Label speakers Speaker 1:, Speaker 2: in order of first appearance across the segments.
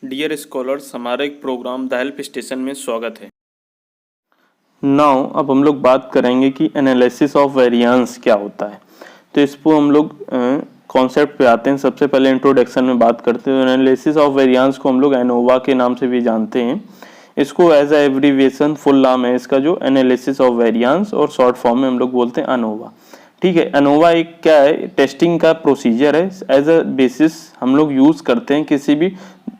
Speaker 1: Dear scholars, हमारा एक programme the help station में स्वागत है। नाउ अब हम लोग बात करेंगे कि एनालिसिस ऑफ वेरिएंस क्या होता है। तो इसको हम लोग कॉन्सेप्ट पे आते हैं। सबसे पहले इंट्रोडक्शन में बात करते हैं। एनालिसिस ऑफ वेरिएंस को हम लोग एनोवा के नाम से भी जानते हैं। इसको एज अ एब्रीविएशन फुल नाम है इसका जो एनालिसिस ऑफ वेरिएंस, और शॉर्ट फॉर्म में हम लोग बोलते हैं अनोवा। ठीक है, अनोवा एक क्या है, टेस्टिंग का प्रोसीजर है। एज अ बेसिस हम लोग यूज करते हैं किसी भी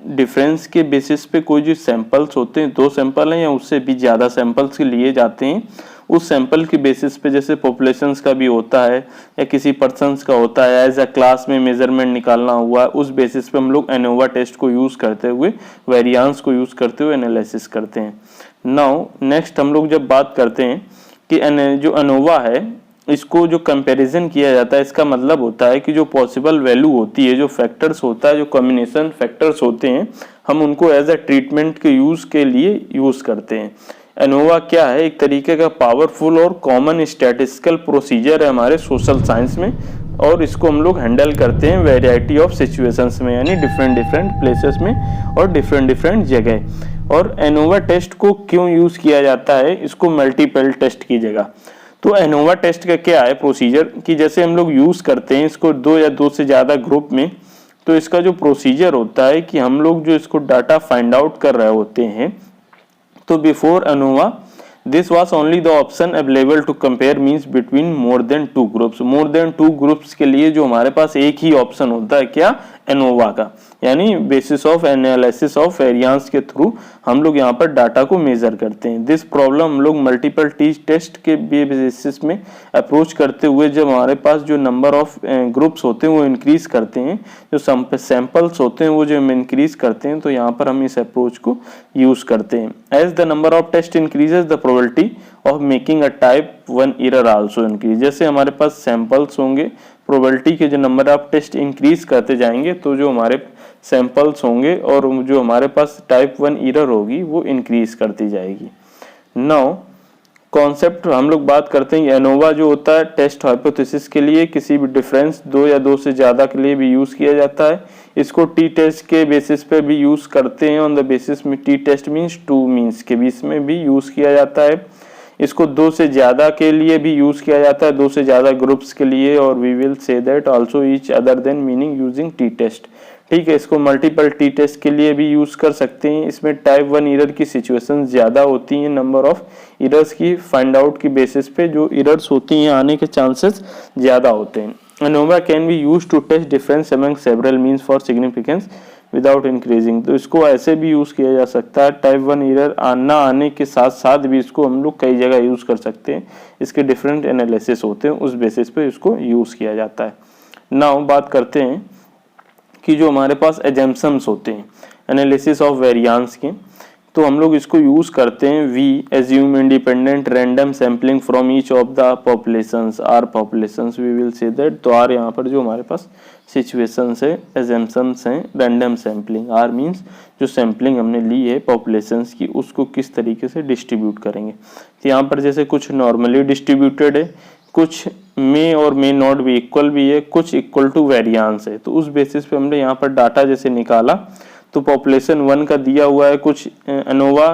Speaker 1: डिफरेंस के बेसिस पे। कोई जो सैंपल्स होते हैं, 2 सैंपल हैं या उससे भी ज़्यादा सैंपल्स के लिए जाते हैं, उस सैंपल के बेसिस पे, जैसे पॉपुलेशंस का भी होता है या किसी पर्सन्स का होता है, एज अ क्लास में मेजरमेंट निकालना हुआ, उस बेसिस पे हम लोग एनोवा टेस्ट को यूज़ करते हुए, वेरिएंस को यूज़ करते हुए एनालिसिस करते हैं। नाउ नेक्स्ट हम लोग जब बात करते हैं कि जो अनोवा है, इसको जो कंपैरिजन किया जाता है, इसका मतलब होता है कि जो पॉसिबल वैल्यू होती है, जो फैक्टर्स होता है, जो कॉम्बिनेशन फैक्टर्स होते हैं, हम उनको एज अ ट्रीटमेंट के यूज़ के लिए यूज़ करते हैं। एनोवा क्या है, एक तरीके का पावरफुल और कॉमन स्टैटिस्टिकल प्रोसीजर है हमारे सोशल साइंस में, और इसको हम लोग हैंडल करते हैं वैरायटी ऑफ सिचुएशंस में, यानी डिफरेंट डिफरेंट प्लेसेस में और डिफरेंट डिफरेंट जगह। और एनोवा टेस्ट को क्यों यूज़ किया जाता है, इसको मल्टीपल टेस्ट की जगह। तो एनोवा टेस्ट का क्या है प्रोसीजर, कि जैसे हम लोग यूज़ करते हैं इसको 2 या 2 से ज़्यादा ग्रुप में, तो इसका जो प्रोसीजर होता है कि हम लोग जो इसको डाटा फाइंड आउट कर रहे होते हैं, तो before ANOVA this was only the option available to compare means between more than 2 groups. More than 2 groups के लिए जो हमारे पास एक ही ऑप्शन होता है, क्या, एनोवा का, यानी basis of analysis of variance के थ्रू हम लोग यहाँ पर डाटा को मेजर करते हैं। दिस प्रॉब्लम हम लोग मल्टीपल टेस्ट के बेसिस में अप्रोच करते हुए, जब हमारे पास जो नंबर ऑफ ग्रुप्स होते हैं वो इंक्रीज करते हैं, जो सैंपल्स होते हैं वो जो इंक्रीज करते हैं, तो यहाँ पर हम इस अप्रोच को यूज करते हैं। As the number of test increases the probability of making a type 1 error also increase. जैसे हमारे पास सैंपल्स होंगे, प्रोबेबिलिटी के जो नंबर ऑफ टेस्ट इंक्रीज करते जाएंगे, तो जो हमारे सैंपल्स होंगे और जो हमारे पास टाइप 1 एरर होगी वो इंक्रीज करती जाएगी। नाउ कॉन्सेप्ट हम लोग बात करते हैं। एनोवा जो होता है टेस्ट हाइपोथेसिस के लिए, किसी भी डिफरेंस 2 या 2 से ज़्यादा के लिए भी यूज़ किया जाता है। इसको टी टेस्ट के बेसिस पे भी यूज़ करते हैं, ऑन द बेसिस में टी टेस्ट मीन्स 2 मीन्स के बीच में भी यूज़ किया जाता है। इसको 2 से ज़्यादा के लिए भी यूज़ किया जाता है, 2 से ज़्यादा ग्रुप्स के लिए, और we will say that also each other than meaning using t test. ठीक है, इसको मल्टीपल टी टेस्ट के लिए भी यूज़ कर सकते हैं। इसमें टाइप 1 एरर की सिचुएशन ज़्यादा होती हैं, नंबर ऑफ एरर्स की फाइंड आउट की बेसिस पे जो एरर्स होती हैं आने के चांसेस ज़्यादा होते हैं। ANOVA can be use to test difference among several means for significance without increasing. तो इसको ऐसे भी यूज़ किया जा सकता है, टाइप 1 एरर ना आने के साथ साथ भी इसको हम लोग कई जगह यूज़ कर सकते हैं। इसके डिफरेंट एनालिसिस होते हैं, उस बेसिस पे इसको यूज़ किया जाता है। नाउ बात करते हैं कि जो हमारे पास एजम्पशंस होते हैं एनालिसिस ऑफ वेरिएंस के, तो हम लोग इसको यूज़ करते हैं। We assume independent random sampling from each of the populations, are populations, we will say that. तो आर यहाँ पर जो हमारे पास सिचुएशंस है, एजम्पशंस हैं, रैंडम सैम्पलिंग। आर मीन्स जो सैम्पलिंग हमने ली है पॉपुलेशंस की, उसको किस तरीके से डिस्ट्रीब्यूट करेंगे। तो यहाँ पर जैसे कुछ नॉर्मली डिस्ट्रीब्यूटेड है, कुछ मे और मे नॉट भी इक्वल भी है, कुछ इक्वल टू वेरिएंस है। तो उस बेसिस पे हमने यहाँ पर डाटा जैसे निकाला, तो पॉपुलेशन 1 का दिया हुआ है कुछ एनोवा,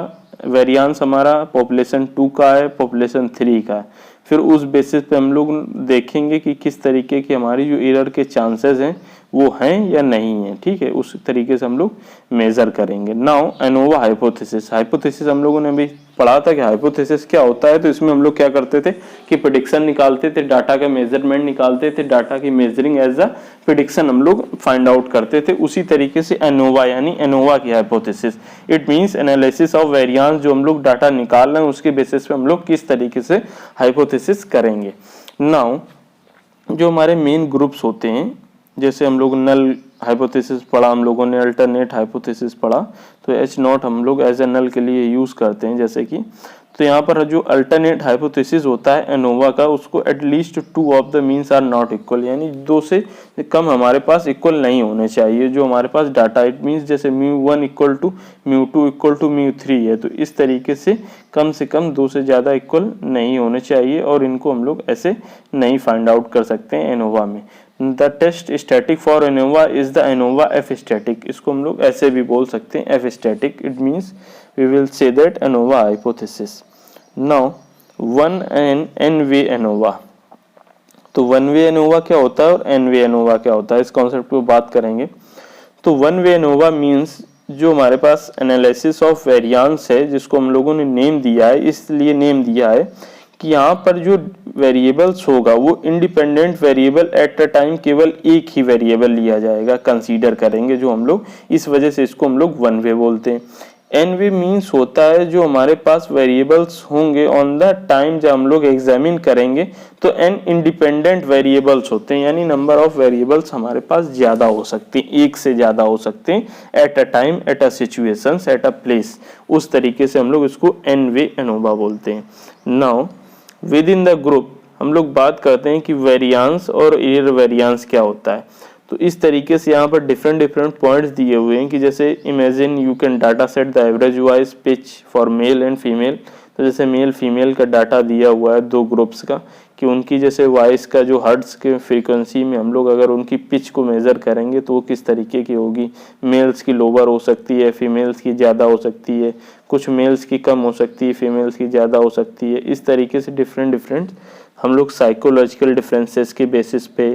Speaker 1: वेरिएंस हमारा पॉपुलेशन 2 का है, पॉपुलेशन 3 का है। फिर उस बेसिस पे हम लोग देखेंगे कि किस तरीके की हमारी जो एरर के चांसेस हैं वो हैं या नहीं है। ठीक है, उस तरीके से हम लोग मेजर करेंगे। Now ANOVA hypothesis. हाइपोथेसिस हम लोगों ने अभी पढ़ा था कि हाइपोथेसिस क्या होता है। तो इसमें हम लोग क्या करते थे कि प्रेडिक्शन निकालते थे, डाटा का मेजरमेंट निकालते थे, डाटा की मेजरिंग एज अ प्रेडिक्शन हम लोग फाइंड आउट करते थे। उसी तरीके से एनोवा यानी एनोवा की hypothesis, it means analysis of variance. जो हम लोग डाटा निकाल रहे हैं उसके बेसिस पे हम लोग किस तरीके से हाइपोथेसिस करेंगे। नाउ जो हमारे मेन ग्रुप्स होते हैं, जैसे हम लोग नल हाइपोथेसिस पढ़ा, हम लोगों ने अल्टरनेट हाइपोथेसिस पढ़ा, तो एच नॉट हम लोग एज ए नल के लिए यूज़ करते हैं। जैसे कि तो यहाँ पर जो अल्टरनेट हाइपोथेसिस होता है एनोवा का, उसको at least 2 of the means are not equal, यानी 2 से कम हमारे पास इक्वल नहीं होने चाहिए जो हमारे पास डाटा। इट मीन्स जैसे μ1 इक्वल टू μ2 इक्वल टू μ3 है, तो इस तरीके से कम 2 से ज़्यादा इक्वल नहीं होने चाहिए, और इनको हम लोग ऐसे नहीं फाइंड आउट कर सकते हैं एनोवा में। The test static for ANOVA is the ANOVA F static. इसको हम लोग ऐसे भी बोल सकते हैं F static, it means we will say that ANOVA hypothesis. Now one an way ANOVA, तो वन वे एनोवा क्या होता है और एन वे एनोवा क्या होता है, इस कॉन्सेप्ट पे बात करेंगे। तो वन वे एनोवा मीन्स जो हमारे पास एनालिसिस ऑफ वेरिएंस है, जिसको हम लोगों ने नेम दिया है, इसलिए नेम दिया है कि यहाँ पर जो वेरिएबल्स होगा वो independent variable at a time केवल एक ही वेरिएबल लिया जाएगा, कंसीडर करेंगे जो हम लोग, इस वजह से इसको हम लोग वन वे बोलते हैं। एन वे मीन्स होता है जो हमारे पास वेरिएबल्स होंगे ऑन द टाइम जब हम लोग एग्जामिन करेंगे तो एन इंडिपेंडेंट वेरिएबल्स होते हैं, यानी नंबर ऑफ वेरिएबल्स हमारे पास ज्यादा हो सकते हैं, एक से ज्यादा हो सकते हैं at a time, at a situations, at a place. उस तरीके से हम लोग इसको एन वे एनोवा बोलते हैं। Now with in the group हम लोग बात करते हैं कि वेरिएंस और एरर वेरिएंस क्या होता है। तो इस तरीके से यहाँ पर डिफरेंट पॉइंट्स दिए हुए हैं कि जैसे imagine you can data set the average voice pitch for male and female. तो जैसे मेल फीमेल का डाटा दिया हुआ है दो ग्रुप्स का, कि उनकी जैसे वॉइस का जो हर्ट्स के फ्रीक्वेंसी में हम लोग अगर उनकी पिच को मेज़र करेंगे तो वो किस तरीके की होगी, मेल्स की लोअर हो सकती है, फीमेल्स की ज़्यादा हो सकती है, कुछ मेल्स की कम हो सकती है, फीमेल्स की ज़्यादा हो सकती है। इस तरीके से डिफरेंट हम लोग साइकोलॉजिकल डिफरेंसेस के बेसिस पे,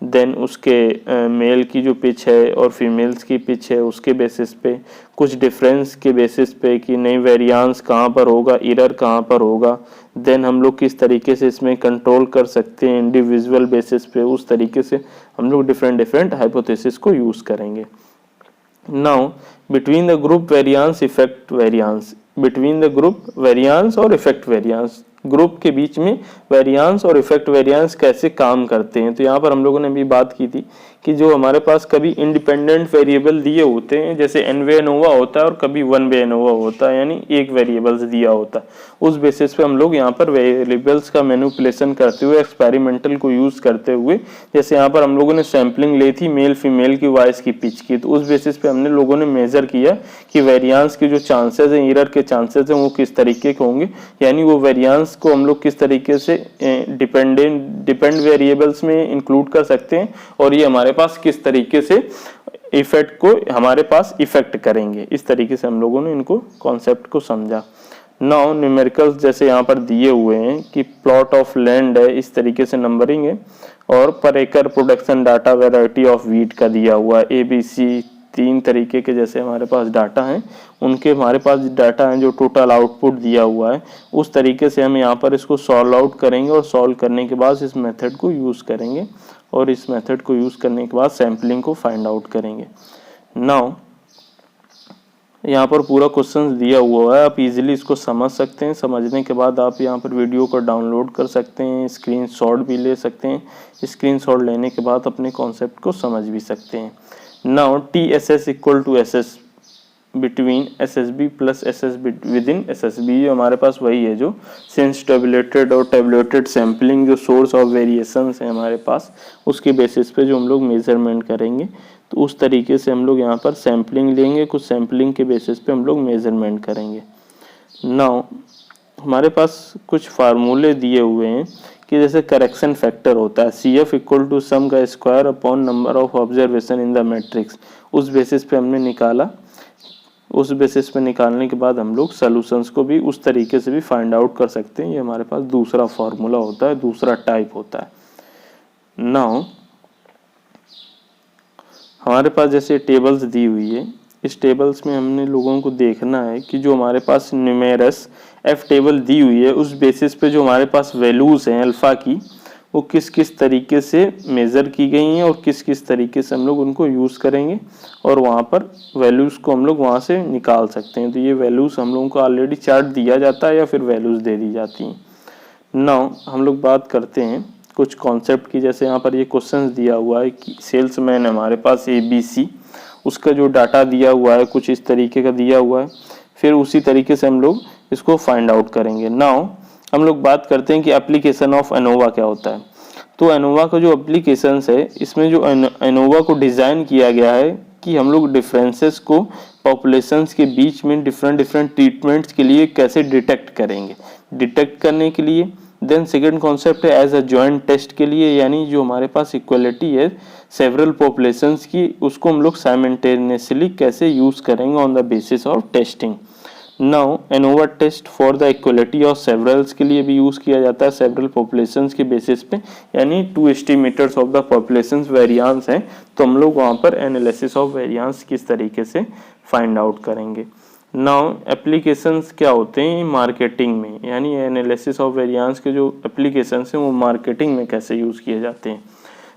Speaker 1: देन उसके मेल की जो पिच है और फीमेल्स की पिच है उसके बेसिस पे, कुछ डिफरेंस के बेसिस पे कि नई वेरिएंस कहाँ पर होगा, एरर कहाँ पर होगा, देन हम लोग किस तरीके से इसमें कंट्रोल कर सकते हैं इंडिविजुअल बेसिस पे, उस तरीके से हम लोग डिफरेंट हाइपोथेसिस को यूज़ करेंगे। Now between the group variance effect variance, between the group variance और इफेक्ट वेरिएंस, ग्रुप के बीच में वेरिएंस और इफेक्ट वेरिएंस कैसे काम करते हैं। तो यहाँ पर हम लोगों ने भी बात की थी कि जो हमारे पास कभी इंडिपेंडेंट वेरिएबल दिए होते हैं, जैसे एन वे एनोवा होता है और कभी वन वे एनोवा होता है, यानी एक वेरिएबल्स दिया होता है, उस बेसिस पे हम लोग यहाँ पर वेरिएबल्स का मैनिपुलेशन करते हुए, एक्सपेरिमेंटल को यूज करते हुए, जैसे यहाँ पर हम लोगों ने सैम्पलिंग ली थी मेल फीमेल की वॉइस की पिच की, तो उस बेसिस पे हमने लोगों ने मेजर किया कि वेरिएंस के जो चांसेस हैं, एरर के चांसेस हैं, वो किस तरीके के होंगे, यानी वो वेरिएंस को हम लोग किस तरीके से डिपेंड वेरिएबल्स में इंक्लूड कर सकते हैं और ये हमारे पास किस तरीके से इफेक्ट को हमारे पास इफेक्ट करेंगे। इस तरीके से हम लोगों ने इनको कॉन्सेप्ट को समझा। नाउ न्यूमेरिकल्स जैसे यहाँ पर दिए हुए हैं कि प्लॉट ऑफ लैंड है, इस तरीके से नंबरिंग है, और पर एकड़ production data variety of wheat का दिया हुआ है, ABC तीन तरीके के जैसे हमारे पास डाटा हैं, उनके हमारे पास डाटा हैं जो टोटल आउटपुट दिया हुआ है, उस तरीके से हम यहाँ पर इसको सॉल्व आउट करेंगे और सॉल्व करने के बाद इस मेथड को यूज़ करेंगे और इस मेथड को यूज़ करने के बाद सैम्पलिंग को फाइंड आउट करेंगे। नाउ यहाँ पर पूरा क्वेश्चन दिया हुआ है, आप इजीली इसको समझ सकते हैं। समझने के बाद आप यहाँ पर वीडियो को डाउनलोड कर सकते हैं, स्क्रीनशॉट भी ले सकते हैं, स्क्रीनशॉट लेने के बाद अपने कॉन्सेप्ट को समझ भी सकते हैं। Now TSS equal to SS between SSB प्लस SS विद इन SSB, ये हमारे पास वही है जो सिंस टेबुलेटेड और टेबुलेटेड सैम्पलिंग जो सोर्स ऑफ वेरिएशंस है हमारे पास, उसके बेसिस पे जो हम लोग मेजरमेंट करेंगे, तो उस तरीके से हम लोग यहाँ पर सैम्पलिंग लेंगे, कुछ सैम्पलिंग के बेसिस पे हम लोग मेजरमेंट करेंगे। नाउ हमारे पास कुछ फार्मूले दिए हुए हैं कि जैसे करेक्शन फैक्टर होता है CF इक्वल टू सम का square upon number of observation in the matrix, उस बेसिस पे हमने निकाला। उस बेसिस पे निकालने के बाद हम लोग सॉल्यूशंस को भी उस तरीके से भी फाइंड आउट कर सकते हैं। ये हमारे पास दूसरा फार्मूला होता है, दूसरा टाइप होता है। नाउ हमारे पास जैसे टेबल्स दी हुई है, इस टेबल्स में हमने लोगों को देखना है कि जो हमारे पास न्यूमेरस F टेबल दी हुई है, उस बेसिस पे जो हमारे पास वैल्यूज हैं अल्फा की, वो किस किस तरीके से मेज़र की गई हैं और किस किस तरीके से हम लोग उनको यूज़ करेंगे और वहाँ पर वैल्यूज़ को हम लोग वहाँ से निकाल सकते हैं। तो ये वैल्यूज़ हम लोगों को ऑलरेडी चार्ट दिया जाता है या फिर वैल्यूज़ दे दी जाती हैं। नाउ हम लोग बात करते हैं कुछ कॉन्सेप्ट की, जैसे यहाँ पर ये क्वेश्चन दिया हुआ है कि सेल्समैन है हमारे पास ABC, उसका जो डाटा दिया हुआ है कुछ इस तरीके का दिया हुआ है, फिर उसी तरीके से हम लोग इसको फाइंड आउट करेंगे। नाउ हम लोग बात करते हैं कि एप्लीकेशन ऑफ एनोवा क्या होता है। तो एनोवा का जो एप्लीकेशंस है, इसमें जो एनोवा को डिज़ाइन किया गया है कि हम लोग डिफरेंसेस को पॉपुलेशंस के बीच में डिफरेंट ट्रीटमेंट्स के लिए कैसे डिटेक्ट करेंगे। डिटेक्ट करने के लिए देन सेकेंड कॉन्सेप्ट है एज अ जॉइंट टेस्ट के लिए, यानी जो हमारे पास इक्वलिटी है सेवरल पॉपुलेशंस की, उसको हम लोग साइमल्टेनियसली कैसे यूज़ करेंगे on the basis of testing. Now ANOVA test for the equality of severals के लिए भी यूज़ किया जाता है सेवरल पॉपुलेशंस के बेसिस पे, यानी 2 estimators of the populations variance हैं, तो हम लोग वहाँ पर एनालिसिस ऑफ वेरिएंस किस तरीके से फाइंड आउट करेंगे। नाउ एप्लीकेशंस क्या होते हैं मार्केटिंग में, यानी एनालिसिस ऑफ वेरिएंस के जो एप्लीकेशंस हैं वो मार्केटिंग में कैसे यूज़ किए जाते हैं।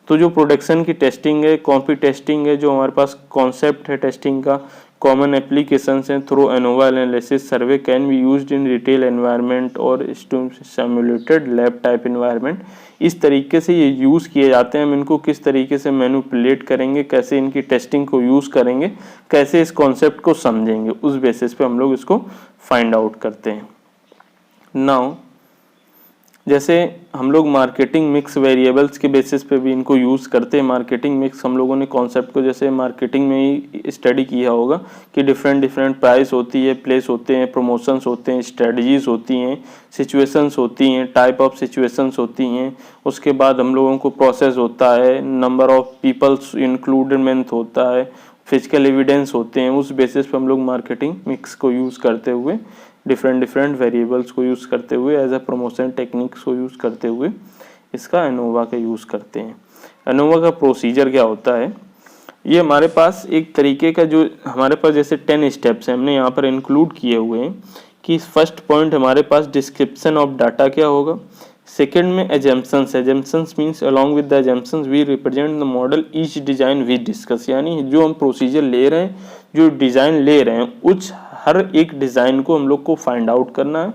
Speaker 1: तो जो प्रोडक्शन की टेस्टिंग है, कॉपी टेस्टिंग है, जो हमारे पास कॉन्सेप्ट है टेस्टिंग का, कॉमन एप्लीकेशंस हैं through ANOVA analysis survey can be used in retail environment और सिमुलेटेड लैब टाइप एनवायरनमेंट। इस तरीके से ये यूज़ किए जाते हैं। हम इनको किस तरीके से मैनिपुलेट करेंगे, कैसे इनकी टेस्टिंग को यूज़ करेंगे, कैसे इस कॉन्सेप्ट को समझेंगे, उस बेसिस पे हम लोग इसको फाइंड आउट करते हैं। नाउ जैसे हम लोग मार्केटिंग मिक्स वेरिएबल्स के बेसिस पे भी इनको यूज़ करते हैं। मार्केटिंग मिक्स हम लोगों ने कॉन्सेप्ट को जैसे मार्केटिंग में ही स्टडी किया होगा कि डिफरेंट डिफरेंट प्राइस होती है, प्लेस होते हैं, प्रमोशंस होते हैं, स्ट्रेटजीज होती हैं, सिचुएशंस होती हैं, टाइप ऑफ सिचुएशंस होती हैं, उसके बाद हम लोगों को प्रोसेस होता है, नंबर ऑफ पीपल्स इंक्लूडमेंट होता है, फिजिकल एविडेंस होते हैं। उस बेसिस पे हम लोग मार्केटिंग मिक्स को यूज़ करते हुए, डिफरेंट वेरिएबल्स को यूज़ करते हुए, एज अ प्रमोशन टेक्निक्स को यूज़ करते हुए इसका एनोवा का यूज़ करते हैं। एनोवा का प्रोसीजर क्या होता है, ये हमारे पास एक तरीके का जो हमारे पास जैसे 10 स्टेप्स हैं हमने यहाँ पर इंक्लूड किए हुए हैं कि फर्स्ट पॉइंट हमारे पास डिस्क्रिप्शन ऑफ डाटा क्या होगा, सेकेंड में assumptions. Assumptions means along with the assumptions we represent the model each design we discuss, यानी जो हम प्रोसीजर ले रहे हैं, जो डिज़ाइन ले रहे हैं, उस हर एक डिज़ाइन को हम लोग को फाइंड आउट करना है।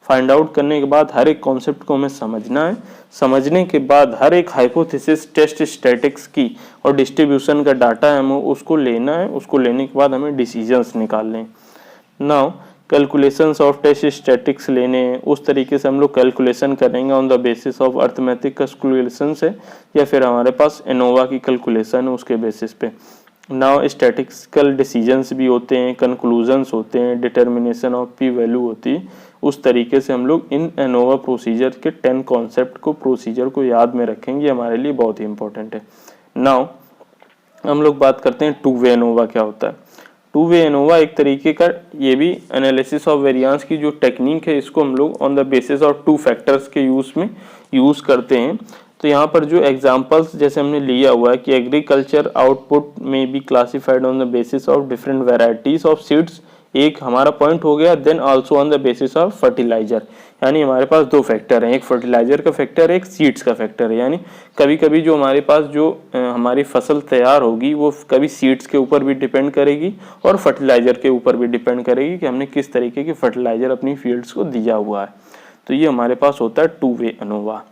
Speaker 1: फाइंड आउट करने के बाद हर एक कॉन्सेप्ट को हमें समझना है। समझने के बाद हर एक हाइपोथेसिस, टेस्ट स्टैटिक्स की और डिस्ट्रीब्यूशन का डाटा है, हमें उसको लेना है। उसको लेने के बाद हमें डिसीजंस निकालने हैं। Now calculations of test statistics लेने हैं, उस तरीके से हम लोग कैलकुलेशन करेंगे on the basis of arithmetic calculations है या फिर हमारे पास एनोवा की कैलकुलेशन है उसके बेसिस पे। नाउ स्टैटिस्टिकल डिसीजंस भी होते हैं, कंक्लूजन्स होते हैं, डिटर्मिनेशन ऑफ पी वैल्यू होती है। उस तरीके से हम लोग इन एनोवा प्रोसीजर के 10 कॉन्सेप्ट को, प्रोसीजर को याद में रखेंगे, हमारे लिए बहुत ही इंपॉर्टेंट है। नाउ हम लोग बात करते हैं टू वे एनोवा क्या होता है। टू वे एनोवा एक तरीके का, ये भी एनालिसिस ऑफ वेरिएंस की जो टेक्निक है, इसको हम लोग on the basis of 2 factors के यूज में यूज़ करते हैं। तो यहाँ पर जो एग्जांपल्स जैसे हमने लिया हुआ है कि एग्रीकल्चर आउटपुट में be classified on the basis of different varieties of seeds, एक हमारा पॉइंट हो गया। Then also on the basis of fertiliser, यानी हमारे पास 2 फैक्टर हैं, एक फर्टिलाइजर का फैक्टर, एक सीड्स का फैक्टर है। यानी कभी कभी जो हमारे पास जो हमारी फसल तैयार होगी वो कभी सीड्स के ऊपर भी डिपेंड करेगी और फर्टिलाइजर के ऊपर भी डिपेंड करेगी कि हमने किस तरीके के फर्टिलाइजर अपनी फील्ड्स को दिया हुआ है। तो ये हमारे पास होता है टू वे एनोवा।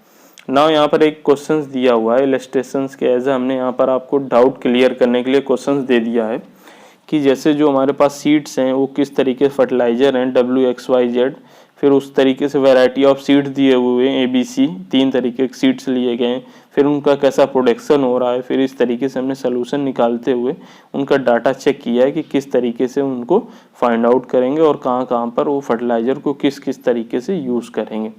Speaker 1: नाउ यहाँ पर एक क्वेश्चंस दिया हुआ है इलस्ट्रेशंस के एज, हमने यहाँ पर आपको डाउट क्लियर करने के लिए क्वेश्चंस दे दिया है कि जैसे जो हमारे पास सीड्स हैं वो किस तरीके फर्टिलाइजर हैं WXYZ, फिर उस तरीके से वैरायटी ऑफ सीड्स दिए हुए हैं ABC, 3 तरीके के सीड्स लिए गए हैं, फिर उनका कैसा प्रोडक्शन हो रहा है, फिर इस तरीके से हमने सोल्यूशन निकालते हुए उनका डाटा चेक किया है कि किस तरीके से उनको फाइंड आउट करेंगे और कहाँ कहाँ पर वो फर्टिलाइजर को किस किस तरीके से यूज़ करेंगे।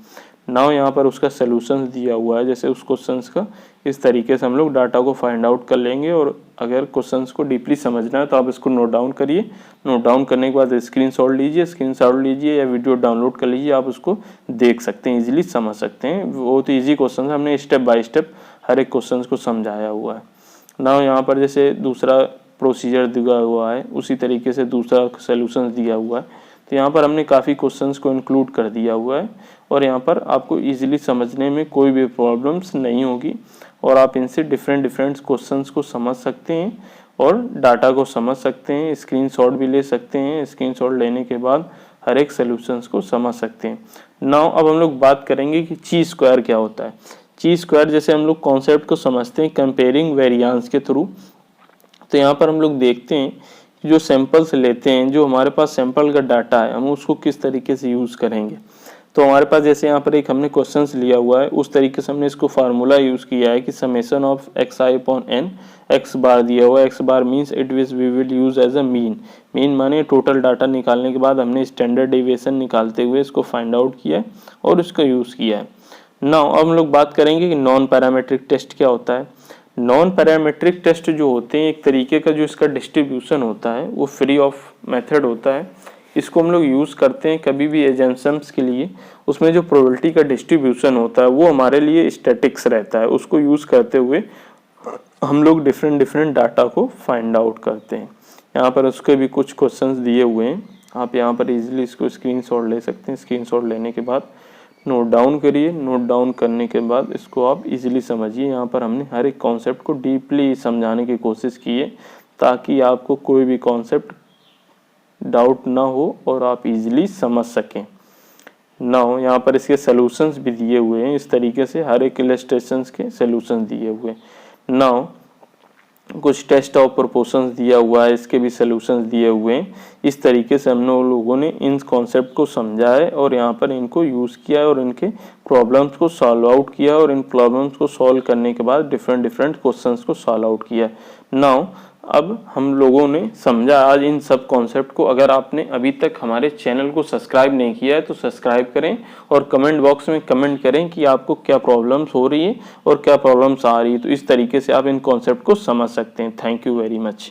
Speaker 1: नाउ यहाँ पर उसका सोल्यूशन दिया हुआ है, जैसे उस क्वेश्चंस का इस तरीके से हम लोग डाटा को फाइंड आउट कर लेंगे। और अगर क्वेश्चंस को डीपली समझना है तो आप इसको नोट डाउन करिए। नोट डाउन करने के बाद स्क्रीनशॉट लीजिए या वीडियो डाउनलोड कर लीजिए, आप उसको देख सकते हैं, इजीली समझ सकते हैं। बहुत ईजी क्वेश्चन है, हमने स्टेप बाय स्टेप हर एक क्वेश्चन को समझाया हुआ है। नाउ यहाँ पर जैसे दूसरा प्रोसीजर दिया हुआ है, उसी तरीके से दूसरा सोल्यूशन दिया हुआ है। तो यहाँ पर हमने काफ़ी क्वेश्चंस को इंक्लूड कर दिया हुआ है और यहाँ पर आपको इजीली समझने में कोई भी प्रॉब्लम्स नहीं होगी और आप इनसे डिफरेंट क्वेश्चंस को समझ सकते हैं और डाटा को समझ सकते हैं, स्क्रीनशॉट भी ले सकते हैं। स्क्रीनशॉट लेने के बाद हर एक सोल्यूशंस को समझ सकते हैं। नाउ अब हम लोग बात करेंगे कि ची स्क्वायर क्या होता है। ची स्क्वायर जैसे हम लोग कॉन्सेप्ट को समझते हैं कंपेयरिंग वेरिएंस के थ्रू। तो यहाँ पर हम लोग देखते हैं जो सैंपल्स लेते हैं, जो हमारे पास सैंपल का डाटा है, हम उसको किस तरीके से यूज़ करेंगे। तो हमारे पास जैसे यहाँ पर एक हमने क्वेश्चंस लिया हुआ है, उस तरीके से हमने इसको फार्मूला यूज़ किया है कि समेशन ऑफ xi/n, x बार दिया हुआ है, x बार means it which we will use as a mean माने टोटल डाटा निकालने के बाद हमने स्टैंडर्ड डेविएशन निकालते हुए इसको फाइंड आउट किया है और इसका यूज़ किया है। नाउ अब हम लोग बात करेंगे कि नॉन पैरामेट्रिक टेस्ट क्या होता है। नॉन पैरामेट्रिक टेस्ट जो होते हैं एक तरीके का जो इसका डिस्ट्रीब्यूशन होता है वो फ्री ऑफ मेथड होता है। इसको हम लोग यूज़ करते हैं कभी भी एजम्पशंस के लिए। उसमें जो प्रोबेबिलिटी का डिस्ट्रीब्यूशन होता है वो हमारे लिए स्टैटिक्स रहता है। उसको यूज़ करते हुए हम लोग डिफरेंट डिफरेंट डाटा को फाइंड आउट करते हैं। यहाँ पर उसके भी कुछ क्वेश्चंस दिए हुए हैं, आप यहाँ पर इजीली इसको स्क्रीनशॉट ले सकते हैं। स्क्रीनशॉट लेने के बाद नोट डाउन करिए। नोट डाउन करने के बाद इसको आप इजीली समझिए। यहाँ पर हमने हर एक कॉन्सेप्ट को डीपली समझाने की कोशिश की है ताकि आपको कोई भी कॉन्सेप्ट डाउट ना हो और आप इजीली समझ सकें। नाउ यहाँ पर इसके सॉल्यूशंस भी दिए हुए हैं, इस तरीके से हर एक इलस्ट्रेशंस के सॉल्यूशंस दिए हुए हैं। नाउ कुछ टेस्ट ऑफ प्रोपोर्शंस दिया हुआ है, इसके भी सॉल्यूशंस दिए हुए हैं। इस तरीके से हम लोगों ने इन कॉन्सेप्ट को समझा है और यहाँ पर इनको यूज़ किया है और इनके प्रॉब्लम्स को सॉल्व आउट किया और इन प्रॉब्लम्स को सॉल्व करने के बाद डिफरेंट डिफरेंट क्वेश्चंस को सॉल्व आउट किया। नाउ अब हम लोगों ने समझा आज इन सब कॉन्सेप्ट को। अगर आपने अभी तक हमारे चैनल को सब्सक्राइब नहीं किया है तो सब्सक्राइब करें और कमेंट बॉक्स में कमेंट करें कि आपको क्या प्रॉब्लम्स हो रही है और क्या प्रॉब्लम्स आ रही है। तो इस तरीके से आप इन कॉन्सेप्ट को समझ सकते हैं। Thank you very much.